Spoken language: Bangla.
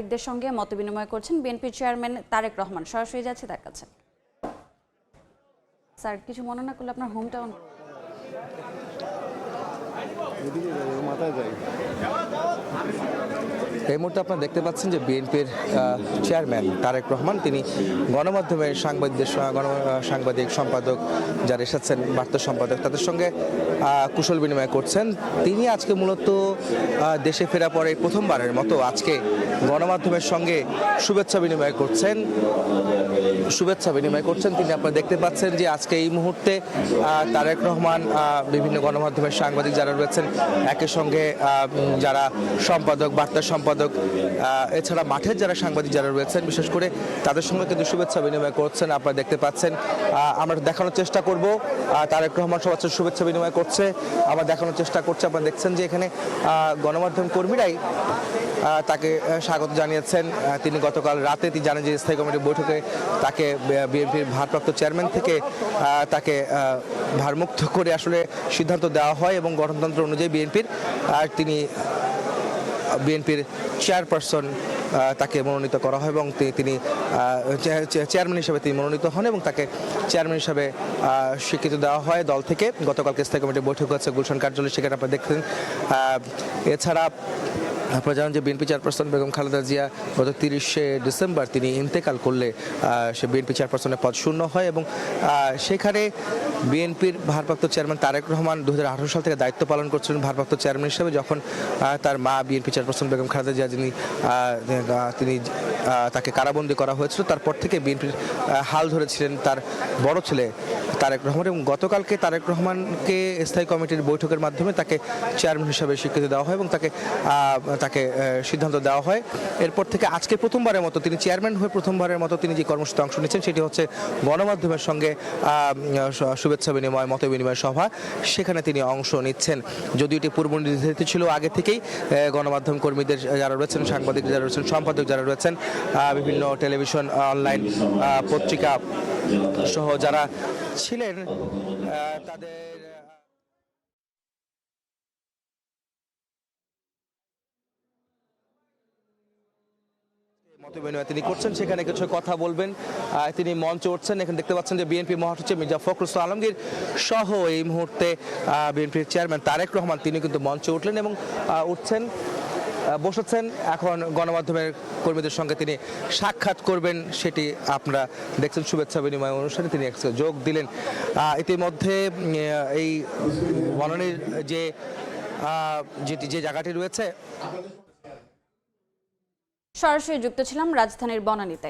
সাংবাদিকদের সঙ্গে মতবিনিময় করছেন বিএনপির চেয়ারম্যান তারেক রহমান। সরাসরি যাচ্ছে তার কাছে। স্যার, কিছু মনে না করলে আপনার হোম টাউন এই মুহূর্তে আপনারা দেখতে পাচ্ছেন যে বিএনপির চেয়ারম্যান তারেক রহমান তিনি গণমাধ্যমের সাংবাদিক সম্পাদক যারা এসেছেন, বার্তা সম্পাদক, তাদের সঙ্গে কুশল বিনিময় করছেন। তিনি আজকে মূলত দেশে ফেরা পরে প্রথমবারের মতো আজকে গণমাধ্যমের সঙ্গে শুভেচ্ছা বিনিময় করছেন। তিনি আপনারা দেখতে পাচ্ছেন যে আজকে এই মুহূর্তে তারেক রহমান বিভিন্ন গণমাধ্যমের সাংবাদিক যারা রয়েছেন, একের সঙ্গে যারা সম্পাদক, বার্তা সম্পাদক, এছাড়া মাঠের যারা সাংবাদিক যারা রয়েছেন, বিশেষ করে তাদের সঙ্গে কিন্তু শুভেচ্ছা বিনিময় করছেন। আপনারা দেখতে পাচ্ছেন, আমরা দেখানোর চেষ্টা করব তারেক রহমান সবার শুভেচ্ছা বিনিময় করছে, আমরা দেখানোর চেষ্টা করছি। আপনারা দেখছেন যে এখানে গণমাধ্যম কর্মীরাই তাকে স্বাগত জানিয়েছেন। তিনি গতকাল রাতে তিনি জানেন যে স্থায়ী কমিটির বৈঠকে তাকে বিএনপির ভারপ্রাপ্ত চেয়ারম্যান থেকে তাকে ভারমুক্ত করে আসলে সিদ্ধান্ত দেওয়া হয় এবং গঠনতন্ত্র অনুযায়ী বিএনপির চেয়ারপারসন তাকে মনোনীত করা হয় এবং তিনি চেয়ারম্যান হিসেবে তিনি মনোনীত হন এবং তাকে চেয়ারম্যান হিসেবে স্বীকৃতি দেওয়া হয় দল থেকে। গতকালকে স্থায়ী কমিটির বৈঠক হয়েছে গুলশান কার্যালয়, সেখানে আপনারা দেখতেন। এছাড়া আপনারা জানেন যে বিএনপি চেয়ারপারসন বেগম খালেদা জিয়া গত 30শে ডিসেম্বর তিনি ইন্তেকাল করলে সে বিএনপি চেয়ারপারসনের পদ শূন্য হয় এবং সেখানে বিএনপির ভারপ্রাপ্ত চেয়ারম্যান তারেক রহমান 2018 সাল থেকে দায়িত্ব পালন করছিলেন ভারপ্রাপ্ত চেয়ারম্যান হিসেবে। যখন তার মা বিএনপি চেয়ারপারসন বেগম খালেদা জিয়া তিনি তাকে কারাবন্দী করা হয়েছিল, তারপর থেকে বিএনপির হাল ধরেছিলেন তার বড় ছেলে তারেক রহমান এবং গতকালকে তারেক রহমানকে স্থায়ী কমিটির বৈঠকের মাধ্যমে তাকে চেয়ারম্যান হিসেবে স্বীকৃতি দেওয়া হয় এবং তাকে সিদ্ধান্ত দেওয়া হয়। এরপর থেকে আজকে প্রথমবারের মতো তিনি চেয়ারম্যান হয়ে প্রথমবারের মতো তিনি যে কর্মসূচিতে অংশ নিচ্ছেন সেটি হচ্ছে গণমাধ্যমের সঙ্গে শুভেচ্ছা বিনিময়, মত বিনিময় সভা, সেখানে তিনি অংশ নিচ্ছেন। যদিও এটি পূর্ব নির্ধারিত ছিল আগে থেকেই, গণমাধ্যম কর্মীদের যারা রয়েছেন, সাংবাদিক যারা রয়েছেন, সম্পাদক যারা রয়েছেন, বিভিন্ন টেলিভিশন, অনলাইন পত্রিকা সহ যারা ছিলেন তাদের মতবিনিময় তিনি করছেন। সেখানে কিছু কথা বলবেন, তিনি মঞ্চে উঠছেন। এখানে দেখতে পাচ্ছেন যে বিএনপি মহাসচিব মির্জা ফখরুল ইসলাম আলমগীর সহ এই মুহূর্তে বিএনপির চেয়ারম্যান তারেক রহমান তিনি কিন্তু মঞ্চে উঠলেন এবং বসেছেন। এখন গণমাধ্যমের কর্মীদের সঙ্গে তিনি সাক্ষাৎ করবেন, সেটি আপনারা দেখছেন। শুভেচ্ছা বিনিময় অনুষ্ঠানে তিনি যোগ দিলেন। ইতিমধ্যে এই বনানীর যে জায়গাটি রয়েছে, সরাসরি যুক্ত ছিলাম রাজধানীর বনানীতে।